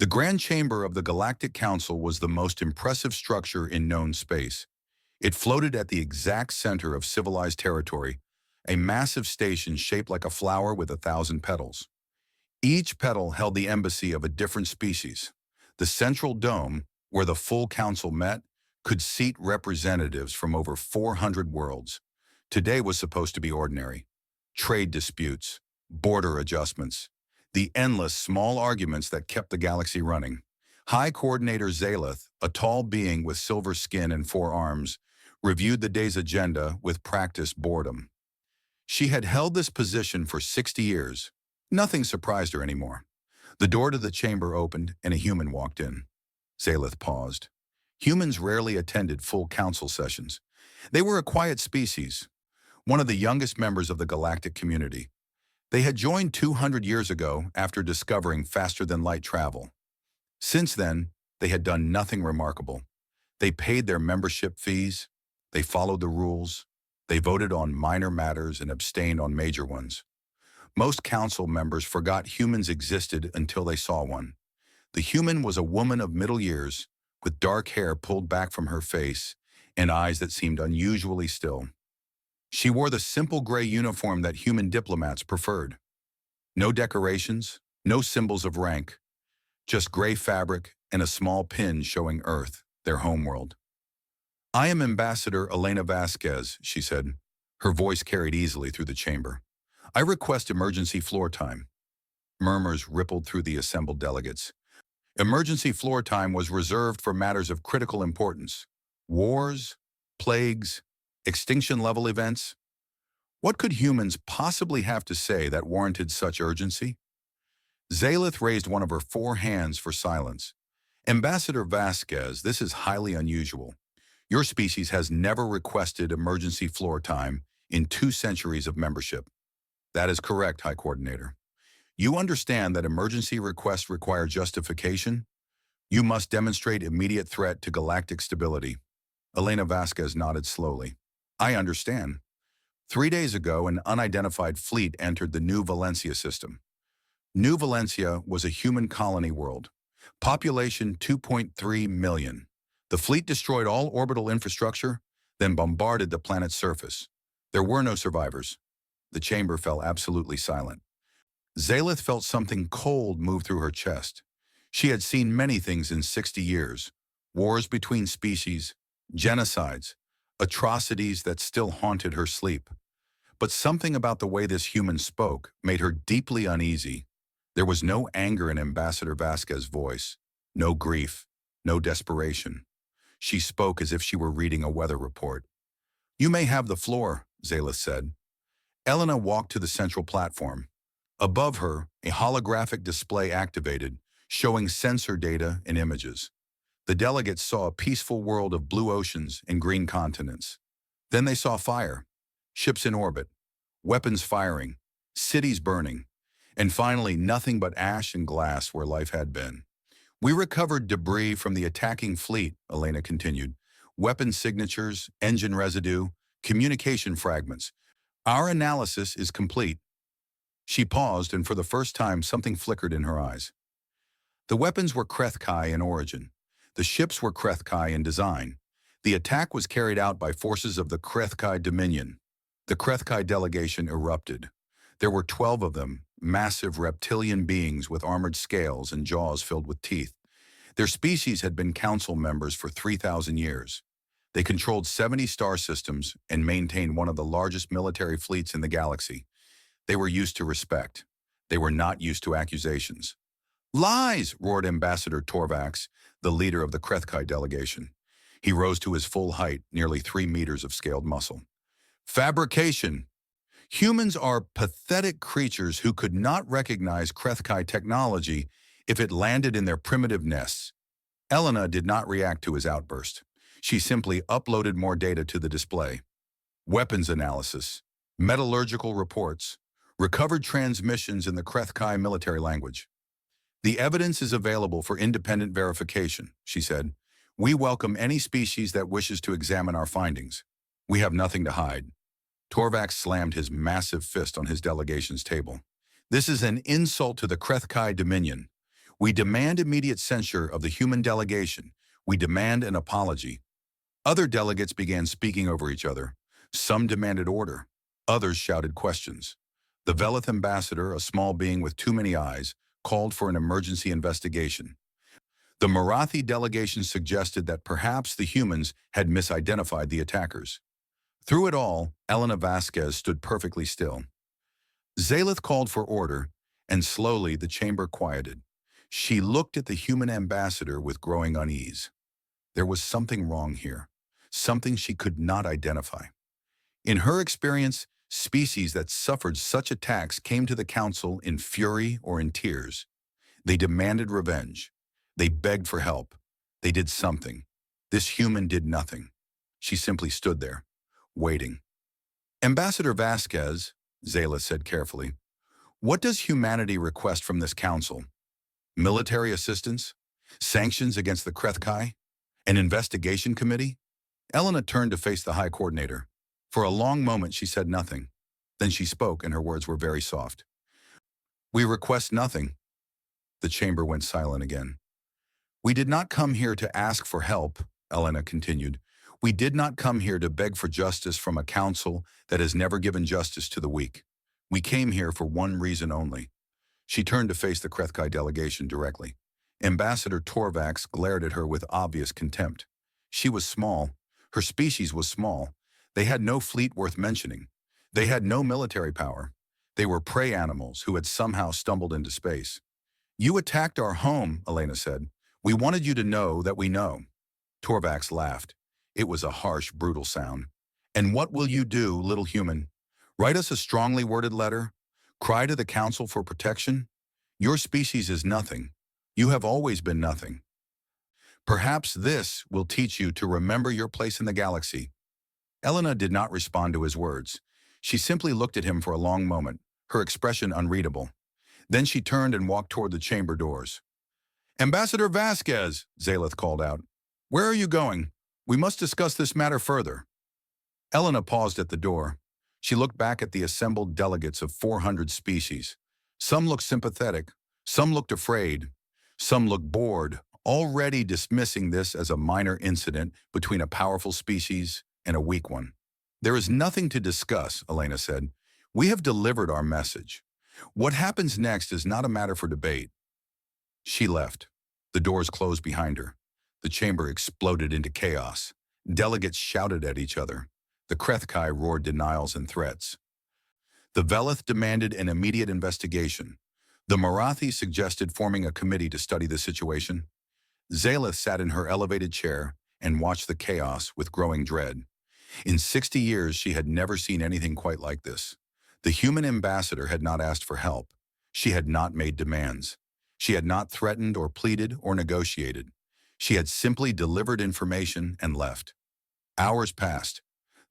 The Grand Chamber of the Galactic Council was the most impressive structure in known space. It floated at the exact center of civilized territory, a massive station shaped like a flower with 1,000 petals. Each petal held the embassy of a different species. The central dome, where the full council met, could seat representatives from over 400 worlds. Today was supposed to be ordinary. Trade disputes, border adjustments, the endless small arguments that kept the galaxy running. High Coordinator Zaleth, a tall being with silver skin and 4 arms, reviewed the day's agenda with practiced boredom. She had held this position for 60 years. Nothing surprised her anymore. The door to the chamber opened and a human walked in. Zaleth paused. Humans rarely attended full council sessions. They were a quiet species, one of the youngest members of the galactic community. They had joined 200 years ago after discovering faster-than-light travel. Since then, they had done nothing remarkable. They paid their membership fees, they followed the rules, they voted on minor matters and abstained on major ones. Most council members forgot humans existed until they saw one. The human was a woman of middle years, with dark hair pulled back from her face and eyes that seemed unusually still. She wore the simple gray uniform that human diplomats preferred. No decorations, no symbols of rank, just gray fabric and a small pin showing Earth, their homeworld. "I am Ambassador Elena Vasquez," she said. Her voice carried easily through the chamber. "I request emergency floor time." Murmurs rippled through the assembled delegates. Emergency floor time was reserved for matters of critical importance. Wars, plagues, extinction-level events. What could humans possibly have to say that warranted such urgency? Zaleth raised one of her 4 hands for silence. "Ambassador Vasquez, this is highly unusual. Your species has never requested emergency floor time in 2 centuries of membership." "That is correct, High Coordinator. You understand that emergency requests require justification? You must demonstrate immediate threat to galactic stability." Elena Vasquez nodded slowly. "I understand. 3 days ago, an unidentified fleet entered the New Valencia system. New Valencia was a human colony world. Population 2.3 million. The fleet destroyed all orbital infrastructure, then bombarded the planet's surface. There were no survivors." The chamber fell absolutely silent. Zaleth felt something cold move through her chest. She had seen many things in 60 years. Wars between species, genocides, atrocities that still haunted her sleep. But something about the way this human spoke made her deeply uneasy. There was no anger in Ambassador Vasquez's voice, no grief, no desperation. She spoke as if she were reading a weather report. "You may have the floor," Zaleth said. Elena walked to the central platform. Above her, a holographic display activated, showing sensor data and images. The delegates saw a peaceful world of blue oceans and green continents. Then they saw fire, ships in orbit, weapons firing, cities burning, and finally nothing but ash and glass where life had been. "We recovered debris from the attacking fleet," Elena continued. "Weapon signatures, engine residue, communication fragments. Our analysis is complete." She paused, and for the first time something flickered in her eyes. The weapons were Krethkai in origin. The ships were Krethkai in design. The attack was carried out by forces of the Krethkai Dominion. The Krethkai delegation erupted. There were 12 of them, massive reptilian beings with armored scales and jaws filled with teeth. Their species had been council members for 3,000 years. They controlled 70 star systems and maintained one of the largest military fleets in the galaxy. They were used to respect. They were not used to accusations. "Lies!" roared Ambassador Torvax, the leader of the Krethkai delegation. He rose to his full height, nearly 3 meters of scaled muscle. "Fabrication! Humans are pathetic creatures who could not recognize Krethkai technology if it landed in their primitive nests." Elena did not react to his outburst. She simply uploaded more data to the display. Weapons analysis, metallurgical reports, recovered transmissions in the Krethkai military language. "The evidence is available for independent verification," she said. "We welcome any species that wishes to examine our findings. We have nothing to hide." Torvax slammed his massive fist on his delegation's table. "This is an insult to the Krethkai Dominion. We demand immediate censure of the human delegation. We demand an apology. Other delegates began speaking over each other. Some demanded order. Others shouted questions. The Velith ambassador, a small being with too many eyes, called for an emergency investigation. The Marathi delegation suggested that perhaps the humans had misidentified the attackers. Through it all, Elena Vasquez stood perfectly still. Zalith called for order, and slowly the chamber quieted. She looked at the human ambassador with growing unease. There was something wrong here, something she could not identify. In her experience, species that suffered such attacks came to the council in fury or in tears. They demanded revenge. They begged for help. They did something. This human did nothing. She simply stood there, waiting. Ambassador Vasquez, Zayla said carefully, what does humanity request from this council? Military assistance? Sanctions against the Krethkai? An investigation committee? Elena turned to face the High Coordinator. For a long moment she said nothing. Then she spoke, and her words were very soft. We request nothing. The chamber went silent again. We did not come here to ask for help, Elena continued. We did not come here to beg for justice from a council that has never given justice to the weak. We came here for one reason only. She turned to face the Krethkai delegation directly. Ambassador Torvax glared at her with obvious contempt. She was small. Her species was small. They had no fleet worth mentioning. They had no military power. They were prey animals who had somehow stumbled into space. You attacked our home, Elena said. We wanted you to know that we know. Torvax laughed. It was a harsh, brutal sound. And what will you do, little human? Write us a strongly worded letter? Cry to the council for protection? Your species is nothing. You have always been nothing. Perhaps this will teach you to remember your place in the galaxy. Elena did not respond to his words. She simply looked at him for a long moment, her expression unreadable. Then she turned and walked toward the chamber doors. Ambassador Vasquez, Zalith called out. Where are you going? We must discuss this matter further. Elena paused at the door. She looked back at the assembled delegates of 400 species. Some looked sympathetic, some looked afraid, some looked bored, already dismissing this as a minor incident between a powerful species and a weak one. There is nothing to discuss, Elena said. We have delivered our message. What happens next is not a matter for debate. She left. The doors closed behind her. The chamber exploded into chaos. Delegates shouted at each other. The Krethkai roared denials and threats. The Velith demanded an immediate investigation. The Marathi suggested forming a committee to study the situation. Zalith sat in her elevated chair and watched the chaos with growing dread. In 60 years, she had never seen anything quite like this. The human ambassador had not asked for help. She had not made demands. She had not threatened or pleaded or negotiated. She had simply delivered information and left. Hours passed.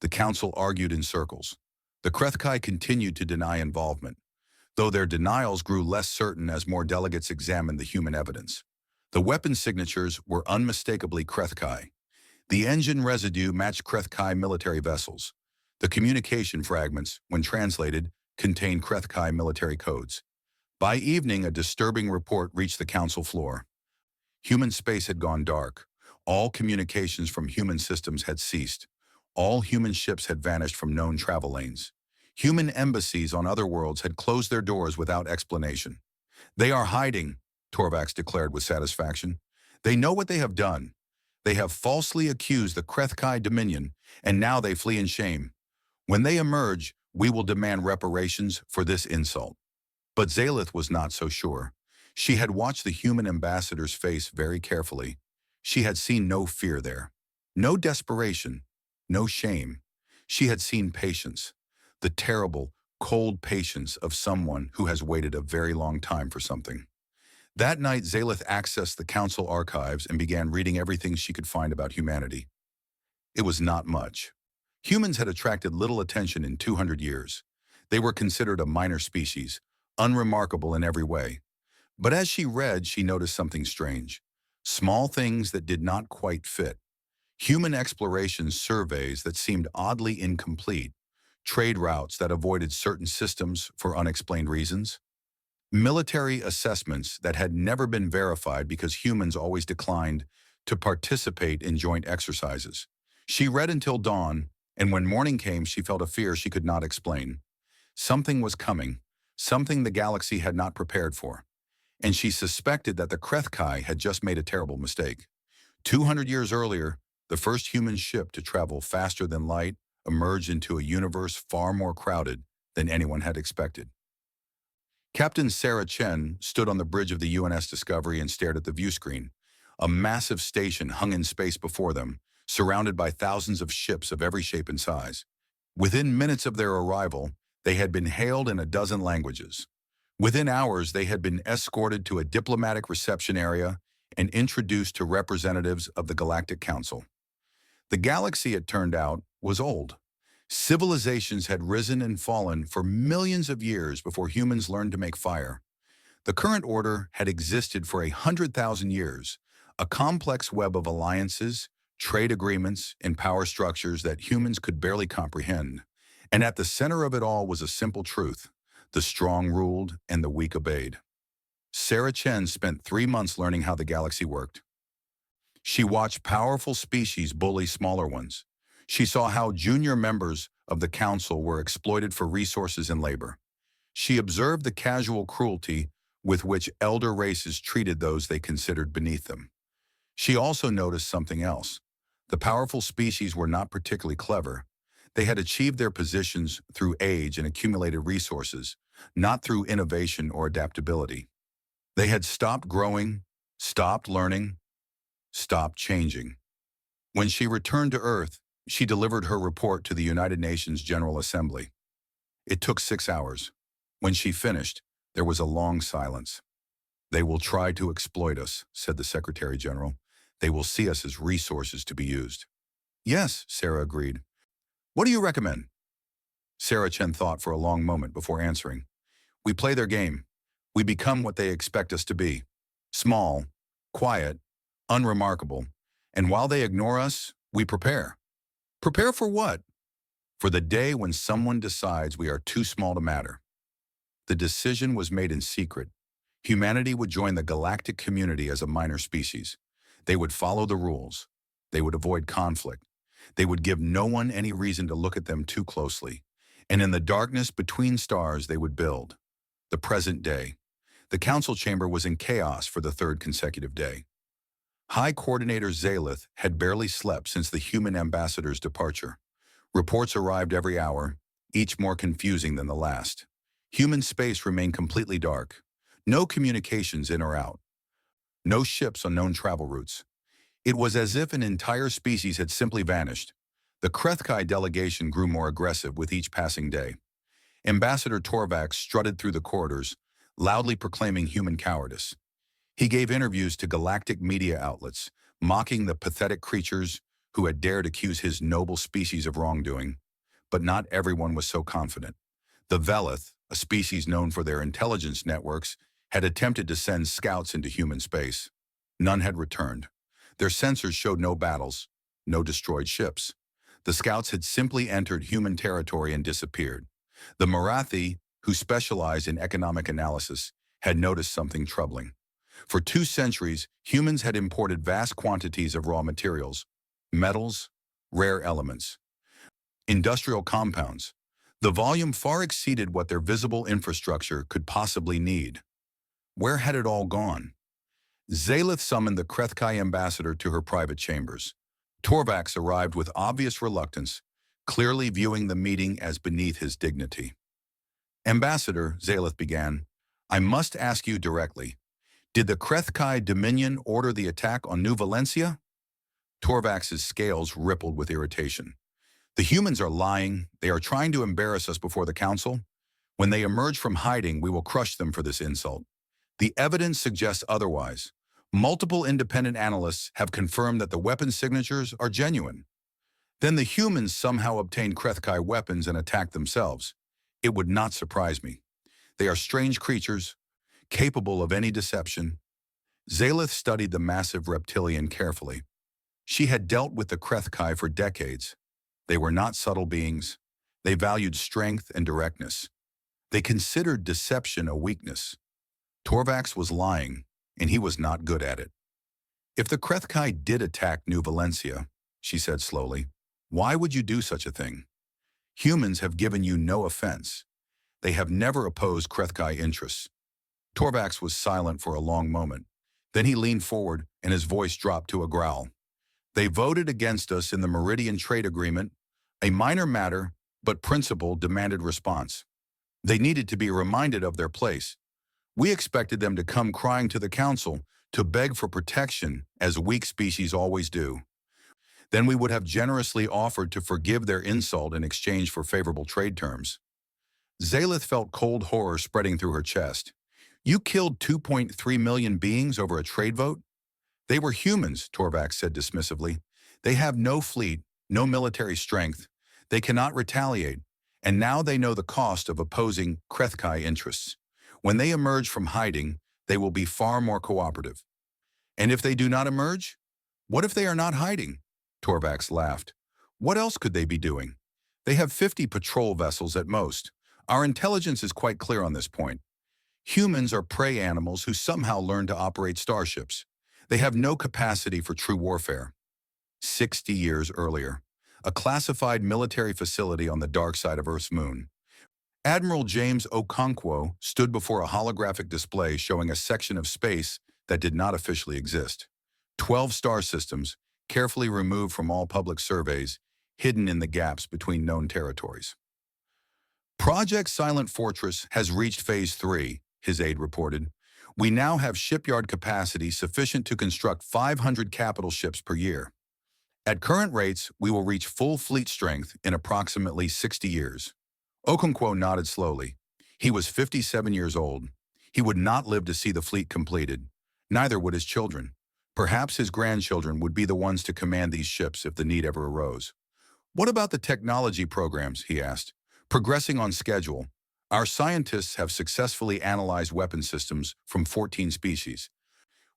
The council argued in circles. The Krethkai continued to deny involvement, though their denials grew less certain as more delegates examined the human evidence. The weapon signatures were unmistakably Krethkai. The engine residue matched Krethkai military vessels. The communication fragments, when translated, contained Krethkai military codes. By evening, a disturbing report reached the council floor. Human space had gone dark. All communications from human systems had ceased. All human ships had vanished from known travel lanes. Human embassies on other worlds had closed their doors without explanation. They are hiding, Torvax declared with satisfaction. They know what they have done. They have falsely accused the Krethkai Dominion, and now they flee in shame. When they emerge, we will demand reparations for this insult. But Zalith was not so sure. She had watched the human ambassador's face very carefully. She had seen no fear there, no desperation, no shame. She had seen patience, the terrible, cold patience of someone who has waited a very long time for something. That night, Zalith accessed the council archives and began reading everything she could find about humanity. It was not much. Humans had attracted little attention in 200 years. They were considered a minor species, unremarkable in every way. But as she read, she noticed something strange. Small things that did not quite fit. Human exploration surveys that seemed oddly incomplete. Trade routes that avoided certain systems for unexplained reasons. military assessments that had never been verified because humans always declined to participate in joint exercises. She read until dawn, and when morning came, she felt a fear she could not explain. Something was coming, something the galaxy had not prepared for, and she suspected that the Krethkai had just made a terrible mistake. 200 years earlier, the first human ship to travel faster than light emerged into a universe far more crowded than anyone had expected. Captain Sarah Chen stood on the bridge of the UNS Discovery and stared at the view screen. A massive station hung in space before them, surrounded by thousands of ships of every shape and size. Within minutes of their arrival, they had been hailed in a dozen languages. Within hours, they had been escorted to a diplomatic reception area and introduced to representatives of the Galactic Council. The galaxy, it turned out, was old. Civilizations had risen and fallen for millions of years before humans learned to make fire. The current order had existed for 100,000 years, a complex web of alliances, trade agreements, and power structures that humans could barely comprehend. And at the center of it all was a simple truth: the strong ruled and the weak obeyed. Sarah Chen spent 3 months learning how the galaxy worked. She watched powerful species bully smaller ones. She saw how junior members of the council were exploited for resources and labor. She observed the casual cruelty with which elder races treated those they considered beneath them. She also noticed something else. The powerful species were not particularly clever. They had achieved their positions through age and accumulated resources, not through innovation or adaptability. They had stopped growing, stopped learning, stopped changing. When she returned to Earth, she delivered her report to the United Nations General Assembly. It took 6 hours. When she finished, there was a long silence. "They will try to exploit us," said the Secretary General. "They will see us as resources to be used." "Yes," Sarah agreed. "What do you recommend?" Sarah Chen thought for a long moment before answering. "We play their game. We become what they expect us to be. Small, quiet, unremarkable. And while they ignore us, we prepare." "Prepare for what?" "For the day when someone decides we are too small to matter." The decision was made in secret. Humanity would join the galactic community as a minor species. They would follow the rules. They would avoid conflict. They would give no one any reason to look at them too closely. And in the darkness between stars, they would build. The present day. The council chamber was in chaos for the third consecutive day. High Coordinator Zalith had barely slept since the human ambassador's departure. Reports arrived every hour, each more confusing than the last. Human space remained completely dark. No communications in or out. No ships on known travel routes. It was as if an entire species had simply vanished. The Krethkai delegation grew more aggressive with each passing day. Ambassador Torvax strutted through the corridors, loudly proclaiming human cowardice. He gave interviews to galactic media outlets, mocking the pathetic creatures who had dared accuse his noble species of wrongdoing. But not everyone was so confident. The Velith, a species known for their intelligence networks, had attempted to send scouts into human space. None had returned. Their sensors showed no battles, no destroyed ships. The scouts had simply entered human territory and disappeared. The Marathi, who specialized in economic analysis, had noticed something troubling. For 2 centuries, humans had imported vast quantities of raw materials, metals, rare elements, industrial compounds. The volume far exceeded what their visible infrastructure could possibly need. Where had it all gone? Zalith summoned the Krethkai ambassador to her private chambers. Torvax arrived with obvious reluctance, clearly viewing the meeting as beneath his dignity. "Ambassador," Zalith began, "I must ask you directly. Did the Krethkai Dominion order the attack on New Valencia?" Torvax's scales rippled with irritation. "The humans are lying. They are trying to embarrass us before the council. When they emerge from hiding, we will crush them for this insult. The evidence suggests otherwise. Multiple independent analysts have confirmed that the weapon signatures are genuine. Then the humans somehow obtained Krethkai weapons and attacked themselves. It would not surprise me. They are strange creatures, capable of any deception." Zalith studied the massive reptilian carefully. She had dealt with the Krethkai for decades. They were not subtle beings. They valued strength and directness. They considered deception a weakness. Torvax was lying, and he was not good at it. If the Krethkai did attack New Valencia, she said slowly, why would you do such a thing? Humans have given you no offense. They have never opposed Krethkai interests. Torvax was silent for a long moment. Then he leaned forward, and his voice dropped to a growl. They voted against us in the Meridian Trade Agreement, a minor matter, but principle demanded response. They needed to be reminded of their place. We expected them to come crying to the Council, to beg for protection, as weak species always do. Then we would have generously offered to forgive their insult in exchange for favorable trade terms. Zaelith felt cold horror spreading through her chest. You killed 2.3 million beings over a trade vote? They were humans, Torvax said dismissively. They have no fleet, no military strength. They cannot retaliate, and now they know the cost of opposing Krethkai interests. When they emerge from hiding, they will be far more cooperative. And if they do not emerge? What if they are not hiding? Torvax laughed. What else could they be doing? They have 50 patrol vessels at most. Our intelligence is quite clear on this point. Humans are prey animals who somehow learn to operate starships. They have no capacity for true warfare. 60 years earlier, a classified military facility on the dark side of Earth's moon. Admiral James Okonkwo stood before a holographic display showing a section of space that did not officially exist. 12 star systems, carefully removed from all public surveys, hidden in the gaps between known territories. Project Silent Fortress has reached Phase 3, his aide reported. We now have shipyard capacity sufficient to construct 500 capital ships per year. At current rates, we will reach full fleet strength in approximately 60 years. Okonkwo nodded slowly. He was 57 years old. He would not live to see the fleet completed. Neither would his children. Perhaps his grandchildren would be the ones to command these ships if the need ever arose. What about the technology programs, he asked. Progressing on schedule. Our scientists have successfully analyzed weapon systems from 14 species.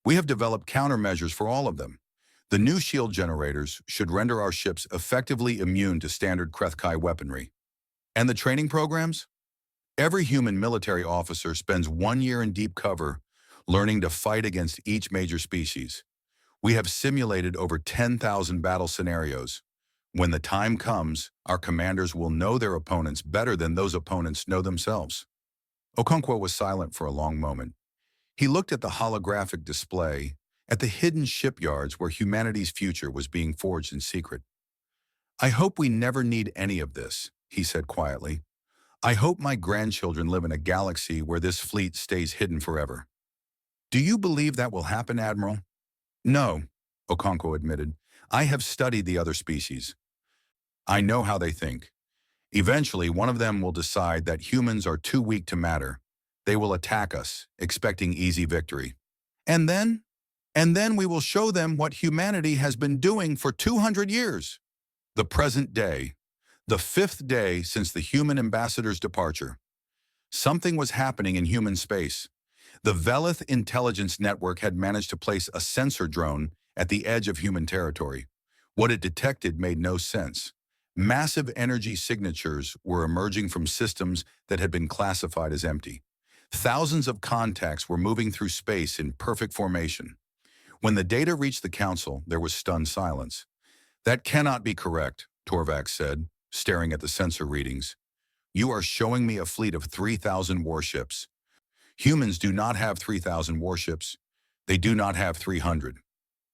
We have developed countermeasures for all of them. The new shield generators should render our ships effectively immune to standard Krethkai weaponry. And the training programs? Every human military officer spends 1 year in deep cover, learning to fight against each major species. We have simulated over 10,000 battle scenarios. When the time comes, our commanders will know their opponents better than those opponents know themselves. Okonkwo was silent for a long moment. He looked at the holographic display, at the hidden shipyards where humanity's future was being forged in secret. I hope we never need any of this, he said quietly. I hope my grandchildren live in a galaxy where this fleet stays hidden forever. Do you believe that will happen, Admiral? No, Okonkwo admitted. I have studied the other species. I know how they think. Eventually, one of them will decide that humans are too weak to matter. They will attack us, expecting easy victory. And then we will show them what humanity has been doing for 200 years. The present day, the 5th day since the human ambassador's departure. Something was happening in human space. The Velith Intelligence Network had managed to place a sensor drone at the edge of human territory. What it detected made no sense. Massive energy signatures were emerging from systems that had been classified as empty. Thousands of contacts were moving through space in perfect formation. When the data reached the Council, there was stunned silence. That cannot be correct, Torvax said, staring at the sensor readings. You are showing me a fleet of 3,000 warships. Humans do not have 3,000 warships. They do not have 300.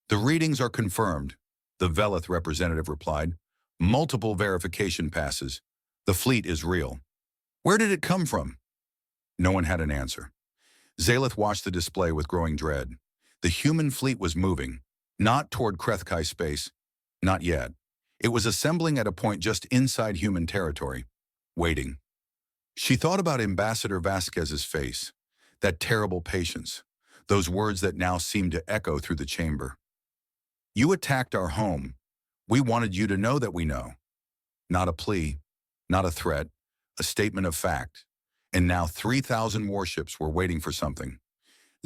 The readings are confirmed, the Velith representative replied. Multiple verification passes. The fleet is real. Where did it come from? No one had an answer. Zaelith watched the display with growing dread. The human fleet was moving, not toward Krethkai space, not yet. It was assembling at a point just inside human territory, waiting. She thought about Ambassador Vasquez's face, that terrible patience, those words that now seemed to echo through the chamber. You attacked our home. We wanted you to know that we know. Not a plea, not a threat, a statement of fact. And now 3,000 warships were waiting for something.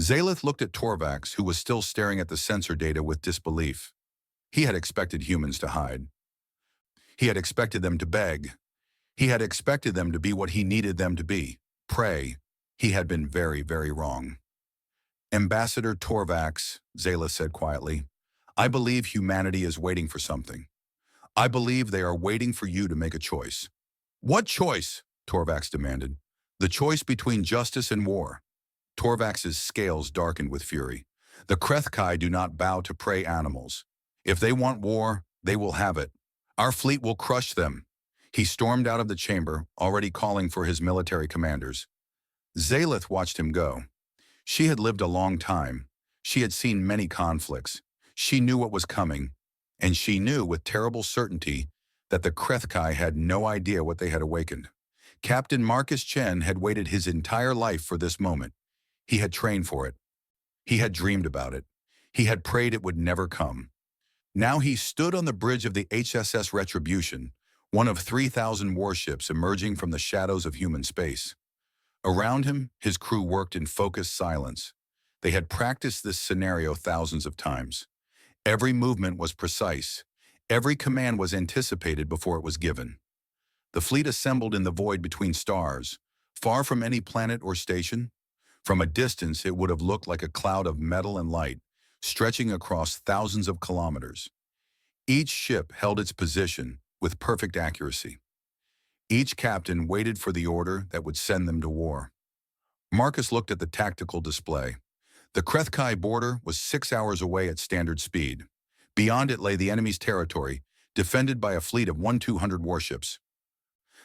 Zaelith looked at Torvax, who was still staring at the sensor data with disbelief. He had expected humans to hide. He had expected them to beg. He had expected them to be what he needed them to be, prey. He had been very, very wrong. Ambassador Torvax, Zayla said quietly, I believe humanity is waiting for something. I believe they are waiting for you to make a choice. What choice? Torvax demanded. The choice between justice and war. Torvax's scales darkened with fury. The Krethkai do not bow to prey animals. If they want war, they will have it. Our fleet will crush them. He stormed out of the chamber, already calling for his military commanders. Zaelith watched him go. She had lived a long time. She had seen many conflicts. She knew what was coming, and she knew with terrible certainty that the Krethkai had no idea what they had awakened. Captain Marcus Chen had waited his entire life for this moment. He had trained for it. He had dreamed about it. He had prayed it would never come. Now he stood on the bridge of the HSS Retribution, one of 3,000 warships emerging from the shadows of human space. Around him, his crew worked in focused silence. They had practiced this scenario thousands of times. Every movement was precise. Every command was anticipated before it was given. The fleet assembled in the void between stars, far from any planet or station. From a distance, it would have looked like a cloud of metal and light, stretching across thousands of kilometers. Each ship held its position with perfect accuracy. Each captain waited for the order that would send them to war. Marcus looked at the tactical display. The Krethkai border was 6 hours away at standard speed. Beyond it lay the enemy's territory, defended by a fleet of 1,200 warships.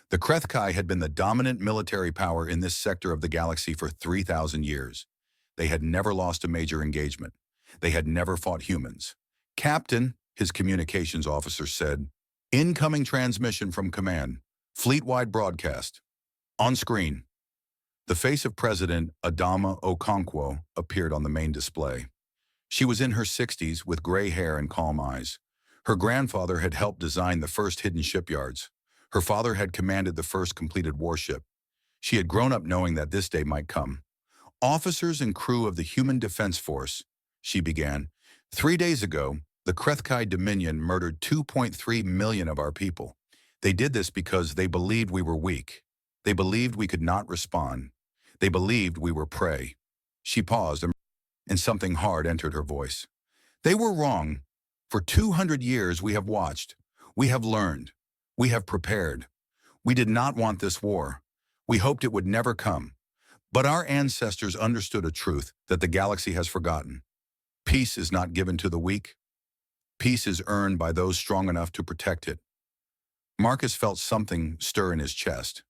The Krethkai had been the dominant military power in this sector of the galaxy for 3,000 years. They had never lost a major engagement. They had never fought humans. Captain, his communications officer said, incoming transmission from command. Fleet-wide broadcast. On screen. The face of President Adama Okonkwo appeared on the main display. She was in her 60s with gray hair and calm eyes. Her grandfather had helped design the first hidden shipyards. Her father had commanded the first completed warship. She had grown up knowing that this day might come. Officers and crew of the Human Defense Force, she began. 3 days ago, the Krethkai Dominion murdered 2.3 million of our people. They did this because they believed we were weak. They believed we could not respond. They believed we were prey. She paused, and something hard entered her voice. They were wrong. For 200 years we have watched. We have learned. We have prepared. We did not want this war. We hoped it would never come. But our ancestors understood a truth that the galaxy has forgotten. Peace is not given to the weak. Peace is earned by those strong enough to protect it. Marcus felt something stir in his chest.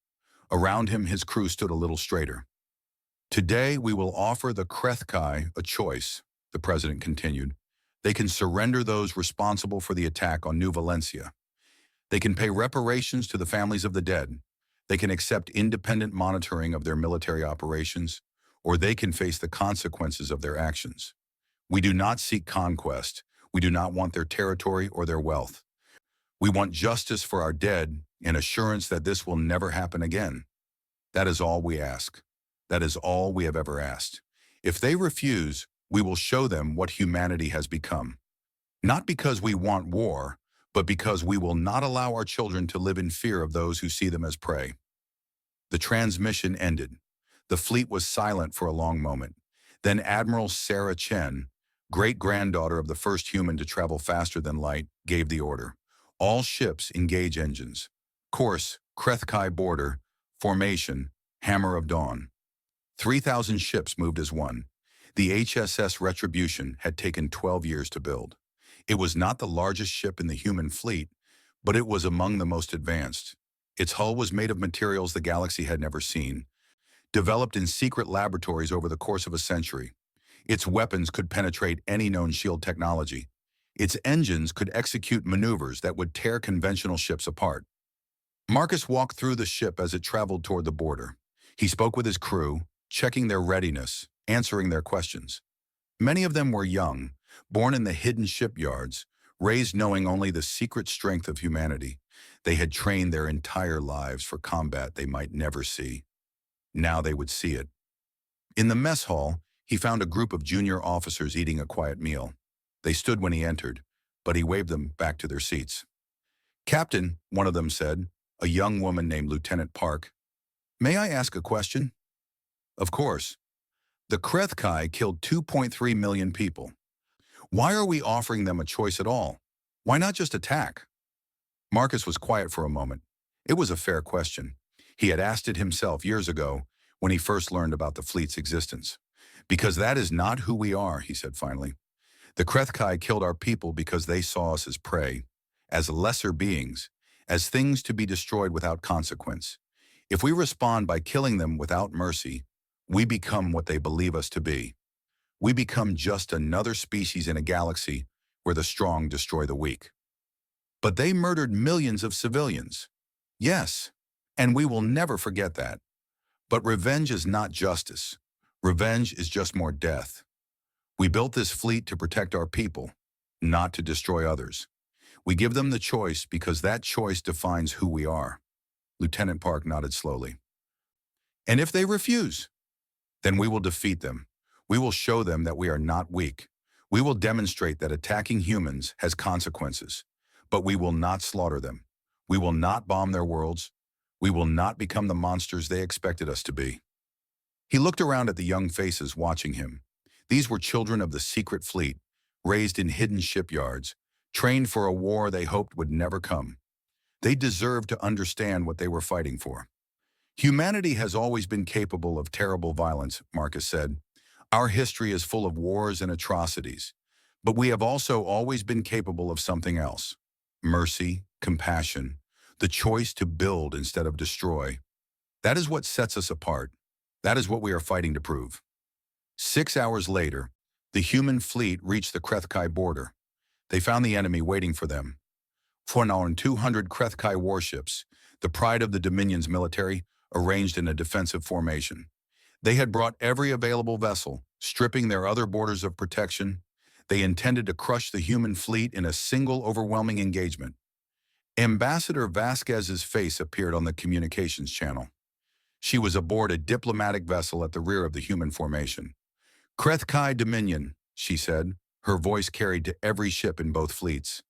Around him, his crew stood a little straighter. Today, we will offer the Krethkai a choice, the president continued. They can surrender those responsible for the attack on New Valencia. They can pay reparations to the families of the dead. They can accept independent monitoring of their military operations, or they can face the consequences of their actions. We do not seek conquest. We do not want their territory or their wealth. We want justice for our dead and assurance that this will never happen again. That is all we ask. That is all we have ever asked. If they refuse, we will show them what humanity has become. Not because we want war, but because we will not allow our children to live in fear of those who see them as prey. The transmission ended. The fleet was silent for a long moment. Then Admiral Sarah Chen, great-granddaughter of the first human to travel faster than light, gave the order. All ships engage engines. Course, Krethkai border, formation, Hammer of Dawn. 3,000 ships moved as one. The HSS Retribution had taken 12 years to build. It was not the largest ship in the human fleet, but it was among the most advanced. Its hull was made of materials the galaxy had never seen, developed in secret laboratories over the course of a century. Its weapons could penetrate any known shield technology. Its engines could execute maneuvers that would tear conventional ships apart. Marcus walked through the ship as it traveled toward the border. He spoke with his crew, checking their readiness, answering their questions. Many of them were young, born in the hidden shipyards, raised knowing only the secret strength of humanity. They had trained their entire lives for combat they might never see. Now they would see it. In the mess hall, he found a group of junior officers eating a quiet meal. They stood when he entered, but he waved them back to their seats. "Captain," one of them said, a young woman named Lieutenant Park. "May I ask a question?" "Of course." The Krethkai killed 2.3 million people. Why are we offering them a choice at all? Why not just attack? Marcus was quiet for a moment. It was a fair question. He had asked it himself years ago when he first learned about the fleet's existence. Because that is not who we are, he said finally. The Krethkai killed our people because they saw us as prey, as lesser beings, as things to be destroyed without consequence. If we respond by killing them without mercy, we become what they believe us to be. We become just another species in a galaxy where the strong destroy the weak. But they murdered millions of civilians. Yes, and we will never forget that. But revenge is not justice. Revenge is just more death. We built this fleet to protect our people, not to destroy others. We give them the choice because that choice defines who we are. Lieutenant Park nodded slowly. And if they refuse, then we will defeat them. We will show them that we are not weak. We will demonstrate that attacking humans has consequences, but we will not slaughter them. We will not bomb their worlds. We will not become the monsters they expected us to be. He looked around at the young faces watching him. These were children of the secret fleet, raised in hidden shipyards, trained for a war they hoped would never come. They deserved to understand what they were fighting for. Humanity has always been capable of terrible violence, Marcus said. Our history is full of wars and atrocities, but we have also always been capable of something else. Mercy, compassion, the choice to build instead of destroy. That is what sets us apart. That is what we are fighting to prove. 6 hours later, the human fleet reached the Krethkai border. They found the enemy waiting for them. 4,200 Krethkai warships, the pride of the Dominion's military, arranged in a defensive formation. They had brought every available vessel, stripping their other borders of protection. They intended to crush the human fleet in a single overwhelming engagement. Ambassador Vasquez's face appeared on the communications channel. She was aboard a diplomatic vessel at the rear of the human formation. Krethkai Dominion, she said, her voice carried to every ship in both fleets.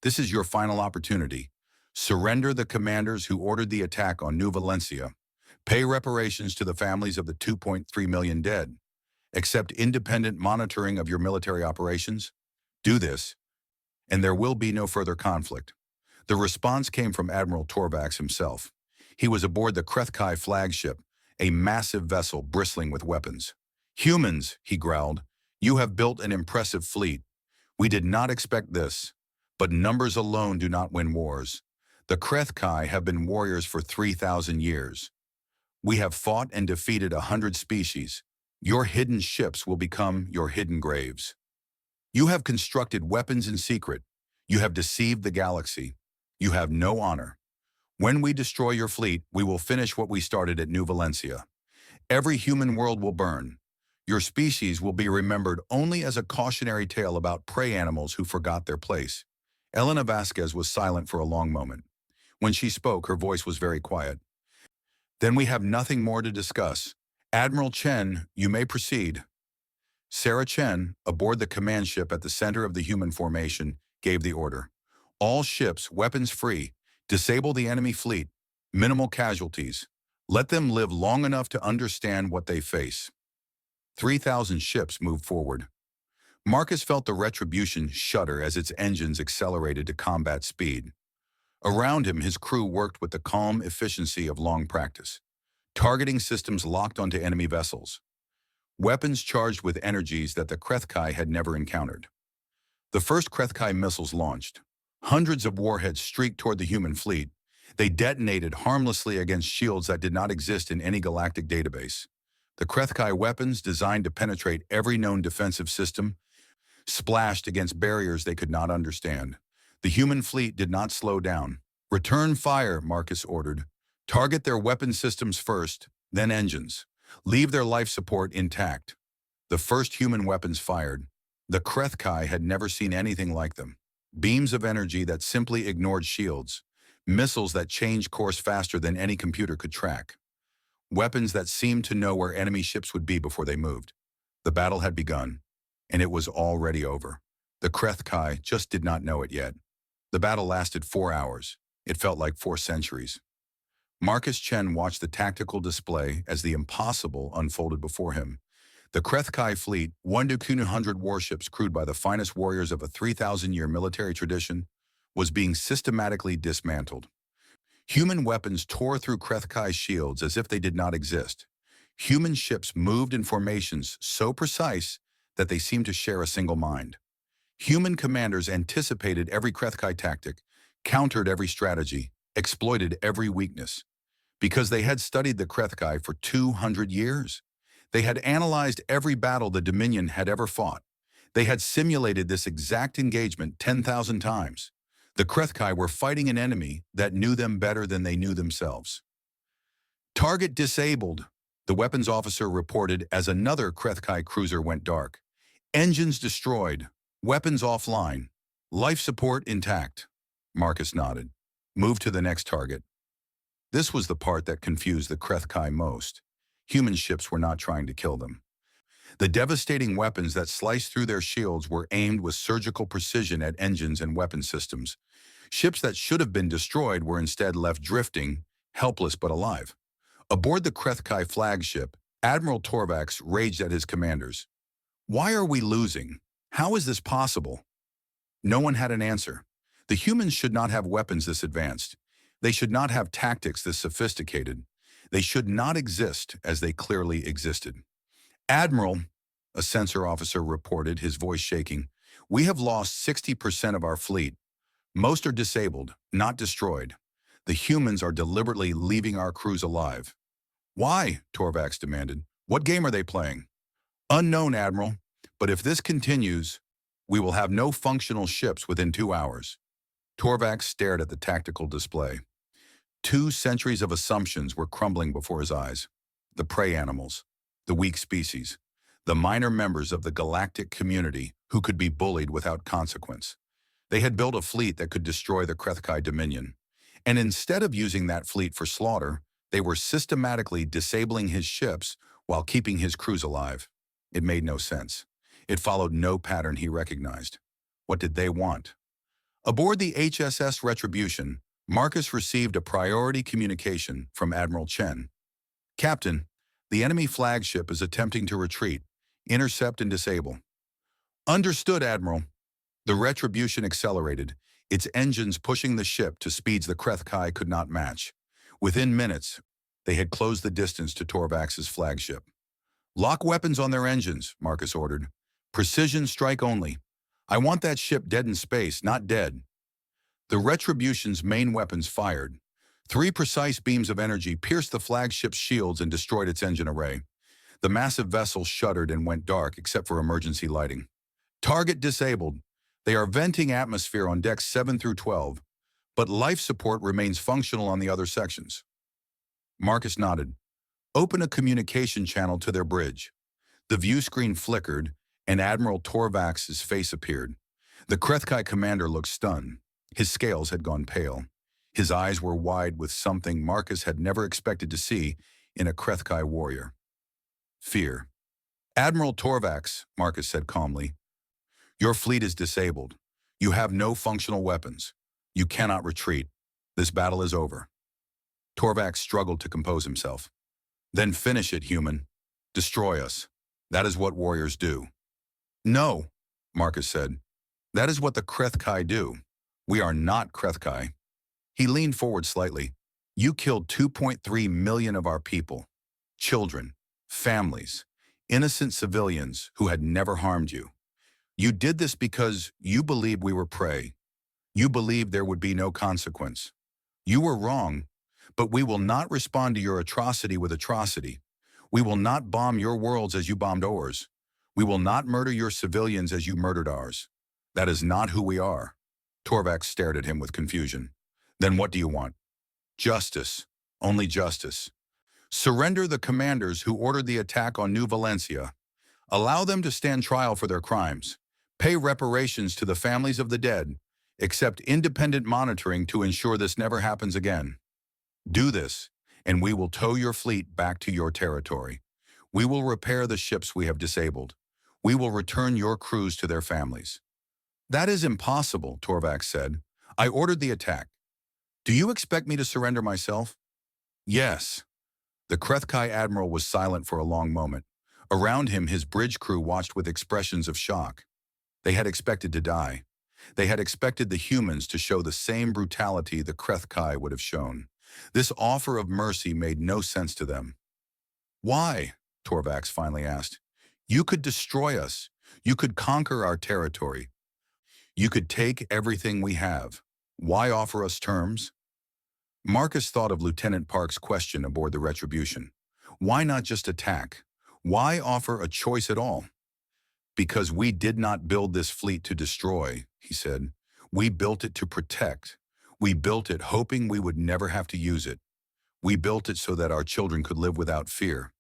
This is your final opportunity. Surrender the commanders who ordered the attack on New Valencia. Pay reparations to the families of the 2.3 million dead. Accept independent monitoring of your military operations. Do this, and there will be no further conflict. The response came from Admiral Torvax himself. He was aboard the Krethkai flagship, a massive vessel bristling with weapons. Humans, he growled, you have built an impressive fleet. We did not expect this, but numbers alone do not win wars. The Krethkai have been warriors for 3,000 years. We have fought and defeated 100 species. Your hidden ships will become your hidden graves. You have constructed weapons in secret. You have deceived the galaxy. You have no honor. When we destroy your fleet, we will finish what we started at New Valencia. Every human world will burn. Your species will be remembered only as a cautionary tale about prey animals who forgot their place. Elena Vasquez was silent for a long moment. When she spoke, her voice was very quiet. Then we have nothing more to discuss. Admiral Chen, you may proceed. Sarah Chen, aboard the command ship at the center of the human formation, gave the order. All ships, weapons free. Disable the enemy fleet. Minimal casualties. Let them live long enough to understand what they face. 3,000 ships moved forward. Marcus felt the retribution shudder as its engines accelerated to combat speed. Around him, his crew worked with the calm efficiency of long practice. Targeting systems locked onto enemy vessels. Weapons charged with energies that the Krethkai had never encountered. The first Krethkai missiles launched. Hundreds of warheads streaked toward the human fleet. They detonated harmlessly against shields that did not exist in any galactic database. The Krethkai weapons, designed to penetrate every known defensive system, splashed against barriers they could not understand. The human fleet did not slow down. Return fire, Marcus ordered. Target their weapon systems first, then engines. Leave their life support intact. The first human weapons fired. The Krethkai had never seen anything like them. Beams of energy that simply ignored shields. Missiles that changed course faster than any computer could track. Weapons that seemed to know where enemy ships would be before they moved. The battle had begun, and it was already over. The Krethkai just did not know it yet. The battle lasted 4 hours. It felt like 4 centuries. Marcus Chen watched the tactical display as the impossible unfolded before him. The Krethkai fleet, 100 warships crewed by the finest warriors of a 3,000-year military tradition, was being systematically dismantled. Human weapons tore through Krethkai's shields as if they did not exist. Human ships moved in formations so precise that they seemed to share a single mind. Human commanders anticipated every Krethkai tactic, countered every strategy, exploited every weakness. Because they had studied the Krethkai for 200 years. They had analyzed every battle the Dominion had ever fought. They had simulated this exact engagement 10,000 times. The Krethkai were fighting an enemy that knew them better than they knew themselves. Target disabled, the weapons officer reported as another Krethkai cruiser went dark. Engines destroyed, weapons offline, life support intact. Marcus nodded. Move to the next target. This was the part that confused the Krethkai most. Human ships were not trying to kill them. The devastating weapons that sliced through their shields were aimed with surgical precision at engines and weapon systems. Ships that should have been destroyed were instead left drifting, helpless but alive. Aboard the Krethkai flagship, Admiral Torvax raged at his commanders. Why are we losing? How is this possible? No one had an answer. The humans should not have weapons this advanced. They should not have tactics this sophisticated. They should not exist as they clearly existed. Admiral, a sensor officer reported, his voice shaking, we have lost 60% of our fleet. Most are disabled, not destroyed. The humans are deliberately leaving our crews alive. Why? Torvax demanded. What game are they playing? Unknown, Admiral. But if this continues, we will have no functional ships within 2 hours. Torvax stared at the tactical display. 2 centuries of assumptions were crumbling before his eyes. The prey animals, the weak species, the minor members of the galactic community who could be bullied without consequence. They had built a fleet that could destroy the Krethkai Dominion. And instead of using that fleet for slaughter, they were systematically disabling his ships while keeping his crews alive. It made no sense. It followed no pattern he recognized. What did they want? Aboard the HSS Retribution, Marcus received a priority communication from Admiral Chen. Captain, the enemy flagship is attempting to retreat, intercept and disable. Understood, Admiral. The Retribution accelerated, its engines pushing the ship to speeds the Krethkai could not match. Within minutes, they had closed the distance to Torvax's flagship. Lock weapons on their engines, Marcus ordered. Precision strike only. I want that ship dead in space, not dead. The Retribution's main weapons fired. 3 precise beams of energy pierced the flagship's shields and destroyed its engine array. The massive vessel shuddered and went dark except for emergency lighting. Target disabled. They are venting atmosphere on decks 7 through 12, but life support remains functional on the other sections. Marcus nodded. Open a communication channel to their bridge. The view screen flickered, and Admiral Torvax's face appeared. The Krethkai commander looked stunned. His scales had gone pale. His eyes were wide with something Marcus had never expected to see in a Krethkai warrior. Fear. Admiral Torvax, Marcus said calmly, your fleet is disabled. You have no functional weapons. You cannot retreat. This battle is over. Torvax struggled to compose himself. Then finish it, human. Destroy us. That is what warriors do. No, Marcus said. That is what the Krethkai do. We are not Krethkai. He leaned forward slightly. You killed 2.3 million of our people. Children, families, innocent civilians who had never harmed you. You did this because you believed we were prey. You believed there would be no consequence. You were wrong, but we will not respond to your atrocity with atrocity. We will not bomb your worlds as you bombed ours. We will not murder your civilians as you murdered ours. That is not who we are. Torvax stared at him with confusion. Then what do you want? Justice. Only justice. Surrender the commanders who ordered the attack on New Valencia. Allow them to stand trial for their crimes. Pay reparations to the families of the dead. Accept independent monitoring to ensure this never happens again. Do this, and we will tow your fleet back to your territory. We will repair the ships we have disabled. We will return your crews to their families. That is impossible, Torvax said. I ordered the attack. Do you expect me to surrender myself? Yes. The Krethkai admiral was silent for a long moment. Around him, his bridge crew watched with expressions of shock. They had expected to die. They had expected the humans to show the same brutality the Krethkai would have shown. This offer of mercy made no sense to them. Why? Torvax finally asked. You could destroy us. You could conquer our territory. You could take everything we have. Why offer us terms? Marcus thought of Lieutenant Park's question aboard the Retribution. Why not just attack? Why offer a choice at all? Because we did not build this fleet to destroy, he said. We built it to protect. We built it hoping we would never have to use it. We built it so that our children could live without fear.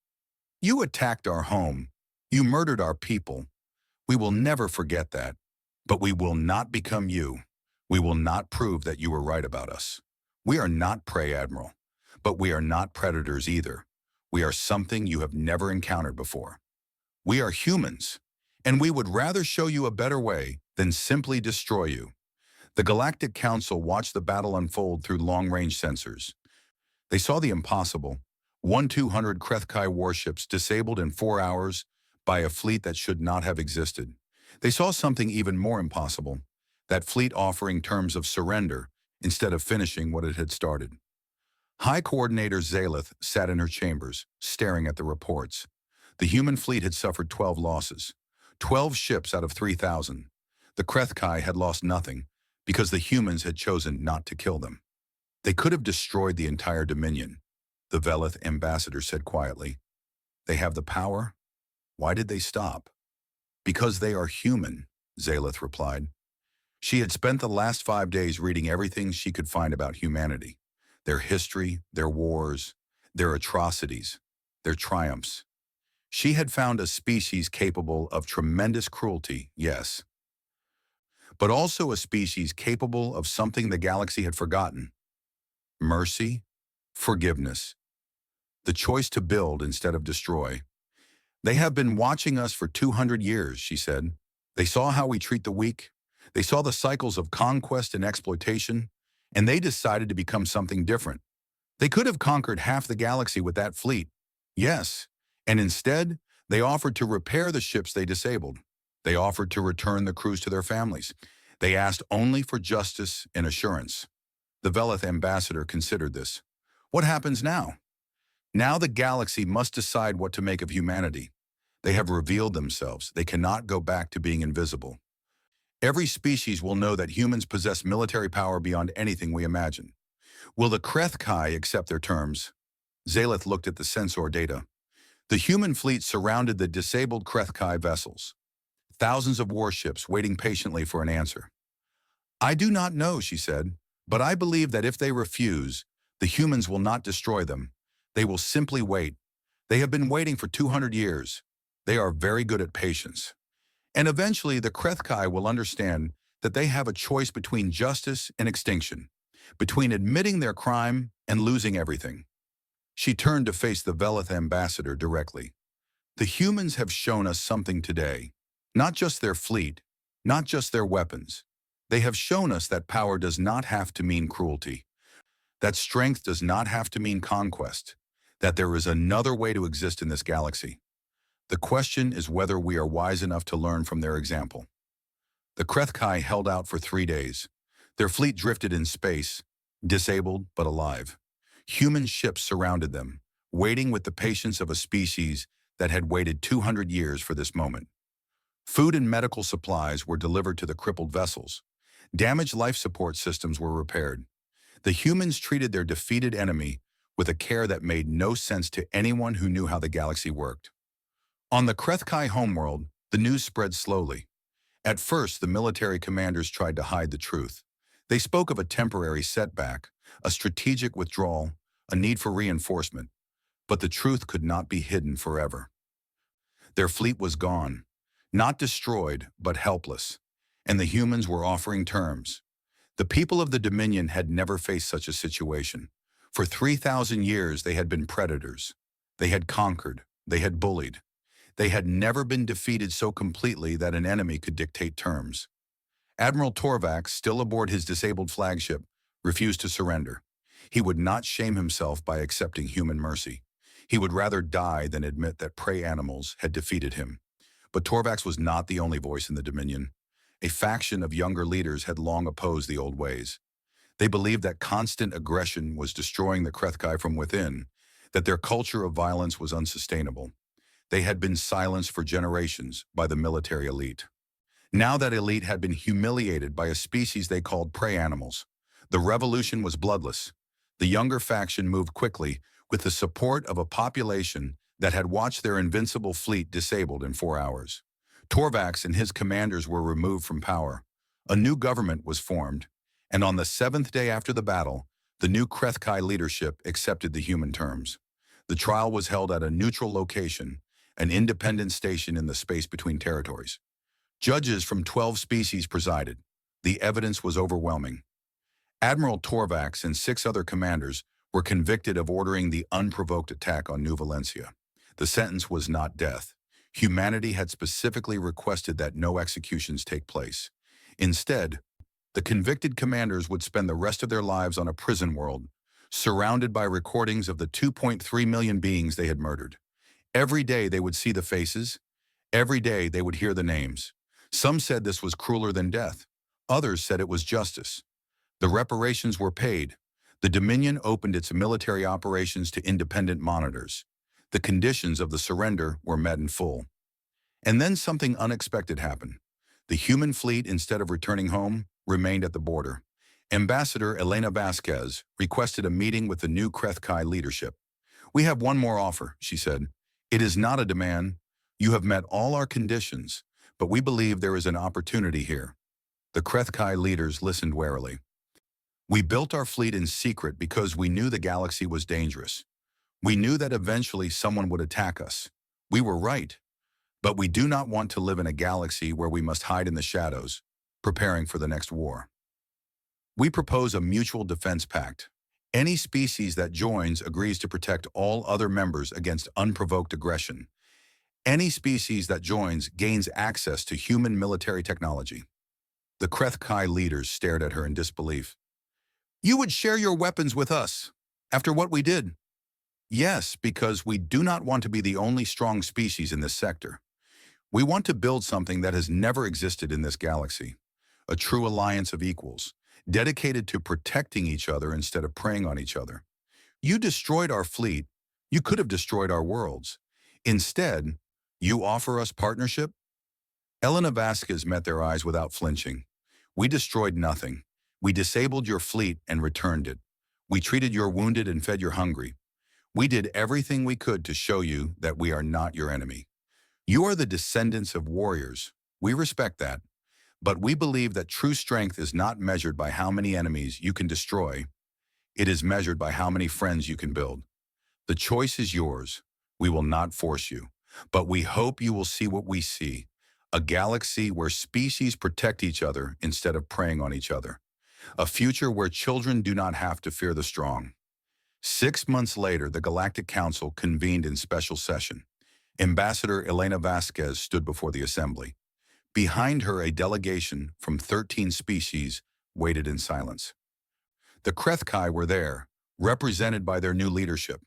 You attacked our home. You murdered our people. We will never forget that. But we will not become you. We will not prove that you were right about us. We are not prey, Admiral. But we are not predators either. We are something you have never encountered before. We are humans, and we would rather show you a better way than simply destroy you. The Galactic Council watched the battle unfold through long-range sensors. They saw the impossible. 1-200 Krethkai warships disabled in 4 hours by a fleet that should not have existed. They saw something even more impossible, that fleet offering terms of surrender instead of finishing what it had started. High Coordinator Zaleth sat in her chambers, staring at the reports. The human fleet had suffered 12 losses, 12 ships out of 3,000. The Krethkai had lost nothing because the humans had chosen not to kill them. They could have destroyed the entire Dominion, the Veleth ambassador said quietly. They have the power. Why did they stop? Because they are human, Zaleth replied. She had spent the last 5 days reading everything she could find about humanity. Their history, their wars, their atrocities, their triumphs. She had found a species capable of tremendous cruelty, yes, but also a species capable of something the galaxy had forgotten. Mercy, forgiveness, the choice to build instead of destroy. They have been watching us for 200 years, she said. They saw how we treat the weak. They saw the cycles of conquest and exploitation, and they decided to become something different. They could have conquered half the galaxy with that fleet, yes, and instead, they offered to repair the ships they disabled. They offered to return the crews to their families. They asked only for justice and assurance. The Veleth ambassador considered this. What happens now? Now the galaxy must decide what to make of humanity. They have revealed themselves. They cannot go back to being invisible. Every species will know that humans possess military power beyond anything we imagine. Will the Krethkai accept their terms? Zaleth looked at the sensor data. The human fleet surrounded the disabled Krethkai vessels. Thousands of warships waiting patiently for an answer. I do not know, she said, but I believe that if they refuse, the humans will not destroy them. They will simply wait. They have been waiting for 200 years. They are very good at patience. And eventually the Krethkai will understand that they have a choice between justice and extinction, between admitting their crime and losing everything. She turned to face the Veleth ambassador directly. The humans have shown us something today. Not just their fleet, not just their weapons. They have shown us that power does not have to mean cruelty, that strength does not have to mean conquest, that there is another way to exist in this galaxy. The question is whether we are wise enough to learn from their example. The Krethkai held out for 3 days. Their fleet drifted in space, disabled but alive. Human ships surrounded them, waiting with the patience of a species that had waited 200 years for this moment. Food and medical supplies were delivered to the crippled vessels. Damaged life support systems were repaired. The humans treated their defeated enemy with a care that made no sense to anyone who knew how the galaxy worked. On the Krethkai homeworld, the news spread slowly. At first, the military commanders tried to hide the truth. They spoke of a temporary setback, a strategic withdrawal, a need for reinforcement. But the truth could not be hidden forever. Their fleet was gone, not destroyed, but helpless, and the humans were offering terms. The people of the Dominion had never faced such a situation. For 3,000 years, they had been predators. They had conquered. They had bullied. They had never been defeated so completely that an enemy could dictate terms. Admiral Torvax, still aboard his disabled flagship, refused to surrender. He would not shame himself by accepting human mercy. He would rather die than admit that prey animals had defeated him. But Torvax was not the only voice in the Dominion. A faction of younger leaders had long opposed the old ways. They believed that constant aggression was destroying the Krethkai from within, that their culture of violence was unsustainable. They had been silenced for generations by the military elite. Now that elite had been humiliated by a species they called prey animals. The revolution was bloodless. The younger faction moved quickly, with the support of a population that had watched their invincible fleet disabled in 4 hours. Torvax and his commanders were removed from power. A new government was formed, and on the 7th day after the battle, the new Krethkai leadership accepted the human terms. The trial was held at a neutral location, an independent station in the space between territories. Judges from 12 species presided. The evidence was overwhelming. Admiral Torvax and 6 other commanders were convicted of ordering the unprovoked attack on New Valencia. The sentence was not death. Humanity had specifically requested that no executions take place. Instead, the convicted commanders would spend the rest of their lives on a prison world, surrounded by recordings of the 2.3 million beings they had murdered. Every day they would see the faces. Every day they would hear the names. Some said this was crueler than death. Others said it was justice. The reparations were paid. The Dominion opened its military operations to independent monitors. The conditions of the surrender were met in full. And then something unexpected happened. The human fleet, instead of returning home, remained at the border. Ambassador Elena Vasquez requested a meeting with the new Krethkai leadership. "We have one more offer," she said. "It is not a demand. You have met all our conditions, but we believe there is an opportunity here." The Krethkai leaders listened warily. "We built our fleet in secret because we knew the galaxy was dangerous. We knew that eventually someone would attack us. We were right. But we do not want to live in a galaxy where we must hide in the shadows, preparing for the next war. We propose a mutual defense pact. Any species that joins agrees to protect all other members against unprovoked aggression. Any species that joins gains access to human military technology." The Krethkai leaders stared at her in disbelief. "You would share your weapons with us, after what we did?" "Yes, because we do not want to be the only strong species in this sector. We want to build something that has never existed in this galaxy, a true alliance of equals, dedicated to protecting each other instead of preying on each other. You destroyed our fleet. You could have destroyed our worlds. Instead, you offer us partnership?" Elena Vasquez met their eyes without flinching. "We destroyed nothing. We disabled your fleet and returned it. We treated your wounded and fed your hungry. We did everything we could to show you that we are not your enemy. You are the descendants of warriors. We respect that. But we believe that true strength is not measured by how many enemies you can destroy. It is measured by how many friends you can build. The choice is yours. We will not force you. But we hope you will see what we see, a galaxy where species protect each other instead of preying on each other. A future where children do not have to fear the strong." 6 months later, the Galactic Council convened in special session. Ambassador Elena Vasquez stood before the assembly. Behind her, a delegation from 13 species waited in silence. The Krethkai were there, represented by their new leadership.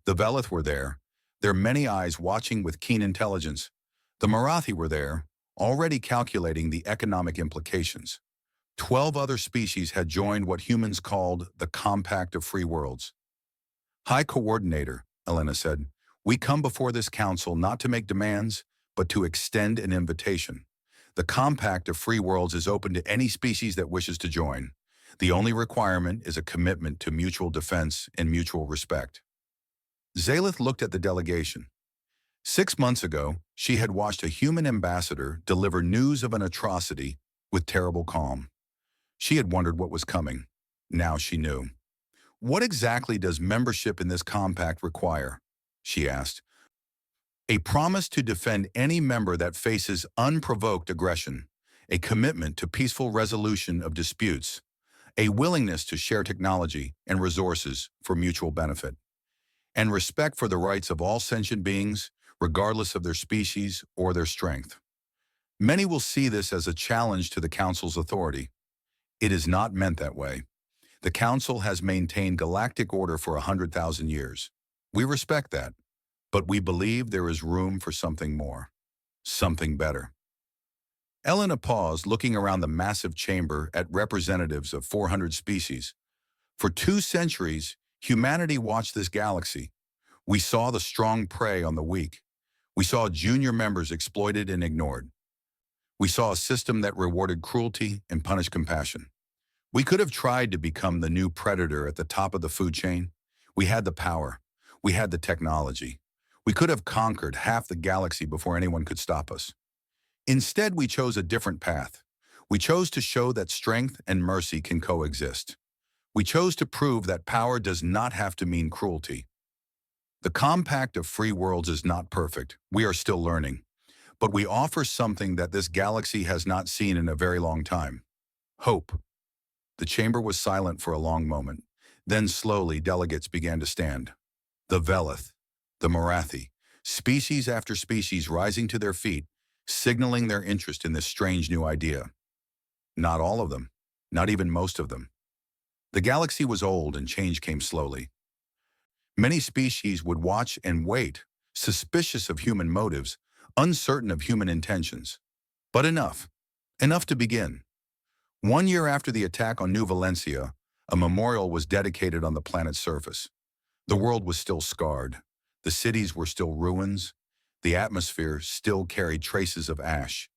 The Velith were there, their many eyes watching with keen intelligence. The Marathi were there, already calculating the economic implications. 12 other species had joined what humans called the Compact of Free Worlds. "High Coordinator," Elena said, "we come before this council not to make demands, but to extend an invitation. The Compact of Free Worlds is open to any species that wishes to join. The only requirement is a commitment to mutual defense and mutual respect." Zalith looked at the delegation. 6 months ago, she had watched a human ambassador deliver news of an atrocity with terrible calm. She had wondered what was coming. Now she knew. "What exactly does membership in this compact require?" she asked. "A promise to defend any member that faces unprovoked aggression, a commitment to peaceful resolution of disputes, a willingness to share technology and resources for mutual benefit, and respect for the rights of all sentient beings, regardless of their species or their strength." Many will see this as a challenge to the Council's authority. It is not meant that way. The Council has maintained galactic order for 100,000 years. We respect that. But we believe there is room for something more, something better. Elena paused, looking around the massive chamber at representatives of 400 species. For 2 centuries, humanity watched this galaxy. We saw the strong prey on the weak. We saw junior members exploited and ignored. We saw a system that rewarded cruelty and punished compassion. We could have tried to become the new predator at the top of the food chain. We had the power. We had the technology. We could have conquered half the galaxy before anyone could stop us. Instead, we chose a different path. We chose to show that strength and mercy can coexist. We chose to prove that power does not have to mean cruelty. The compact of free worlds is not perfect. We are still learning. But we offer something that this galaxy has not seen in a very long time. Hope. The chamber was silent for a long moment. Then slowly delegates began to stand. The Velith, the Morathi, species after species rising to their feet, signaling their interest in this strange new idea. Not all of them, not even most of them. The galaxy was old and change came slowly. Many species would watch and wait, suspicious of human motives, uncertain of human intentions. But enough. Enough to begin. 1 year after the attack on New Valencia, a memorial was dedicated on the planet's surface. The world was still scarred. The cities were still ruins. The atmosphere still carried traces of ash.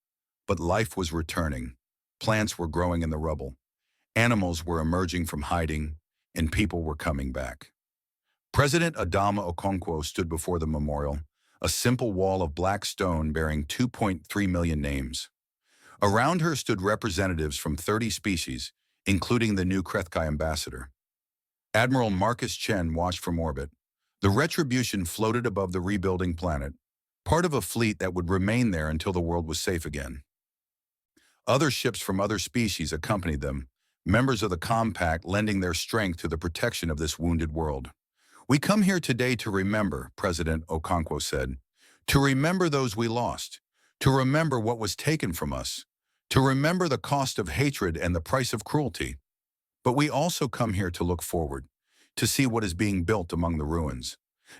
But life was returning. Plants were growing in the rubble. Animals were emerging from hiding, and people were coming back. President Adama Okonkwo stood before the memorial, a simple wall of black stone bearing 2.3 million names. Around her stood representatives from 30 species, including the new Krethkai ambassador. Admiral Marcus Chen watched from orbit. The Retribution floated above the rebuilding planet, part of a fleet that would remain there until the world was safe again. Other ships from other species accompanied them, members of the Compact lending their strength to the protection of this wounded world. "We come here today to remember," President Okonkwo said, "to remember those we lost, to remember what was taken from us, to remember the cost of hatred and the price of cruelty. But we also come here to look forward, to see what is being built among the ruins.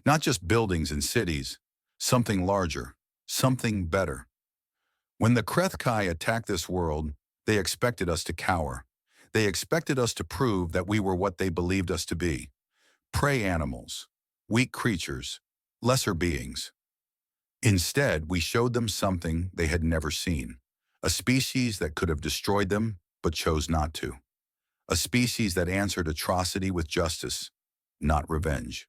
Not just buildings and cities, something larger, something better." When the Krethkai attacked this world, they expected us to cower. They expected us to prove that we were what they believed us to be. Prey animals, weak creatures, lesser beings. Instead, we showed them something they had never seen. A species that could have destroyed them, but chose not to. A species that answered atrocity with justice, not revenge.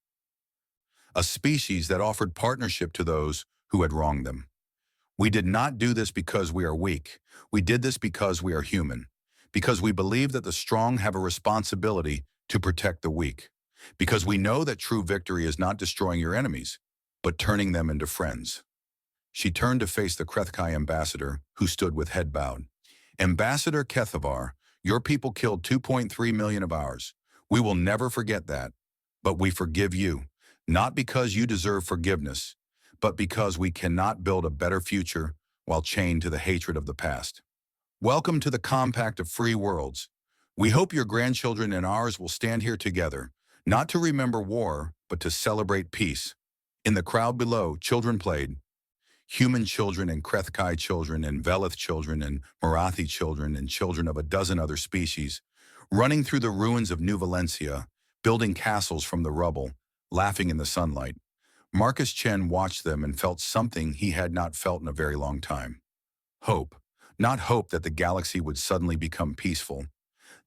A species that offered partnership to those who had wronged them. We did not do this because we are weak. We did this because we are human. Because we believe that the strong have a responsibility to protect the weak. Because we know that true victory is not destroying your enemies, but turning them into friends. She turned to face the Krethkai ambassador, who stood with head bowed. "Ambassador Kethavar, your people killed 2.3 million of ours. We will never forget that. But we forgive you, not because you deserve forgiveness, but because we cannot build a better future while chained to the hatred of the past. Welcome to the Compact of Free Worlds. We hope your grandchildren and ours will stand here together, not to remember war, but to celebrate peace." In the crowd below, children played. Human children and Krethkai children and Velith children and Morathi children and children of a dozen other species, running through the ruins of New Valencia, building castles from the rubble, laughing in the sunlight. Marcus Chen watched them and felt something he had not felt in a very long time. Hope. Not hope that the galaxy would suddenly become peaceful.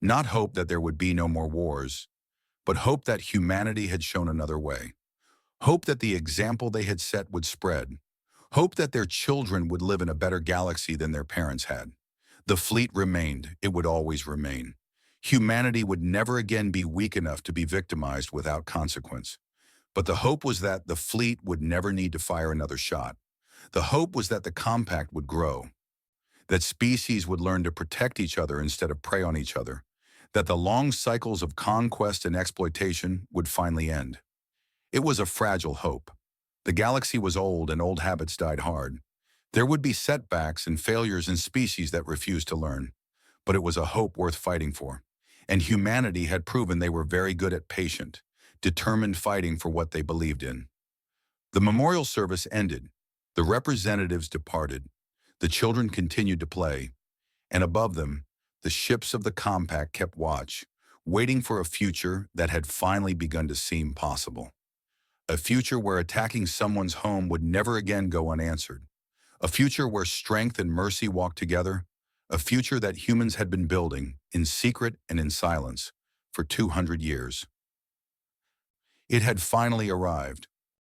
Not hope that there would be no more wars. But hope that humanity had shown another way. Hope that the example they had set would spread. Hope that their children would live in a better galaxy than their parents had. The fleet remained. It would always remain. Humanity would never again be weak enough to be victimized without consequence. But the hope was that the fleet would never need to fire another shot. The hope was that the Compact would grow. That species would learn to protect each other instead of prey on each other. That the long cycles of conquest and exploitation would finally end. It was a fragile hope. The galaxy was old and old habits died hard. There would be setbacks and failures in species that refused to learn. But it was a hope worth fighting for. And humanity had proven they were very good at patient, determined fighting for what they believed in. The memorial service ended. The representatives departed. The children continued to play. And above them, the ships of the compact kept watch, waiting for a future that had finally begun to seem possible. A future where attacking someone's home would never again go unanswered. A future where strength and mercy walked together. A future that humans had been building, in secret and in silence, for 200 years. It had finally arrived.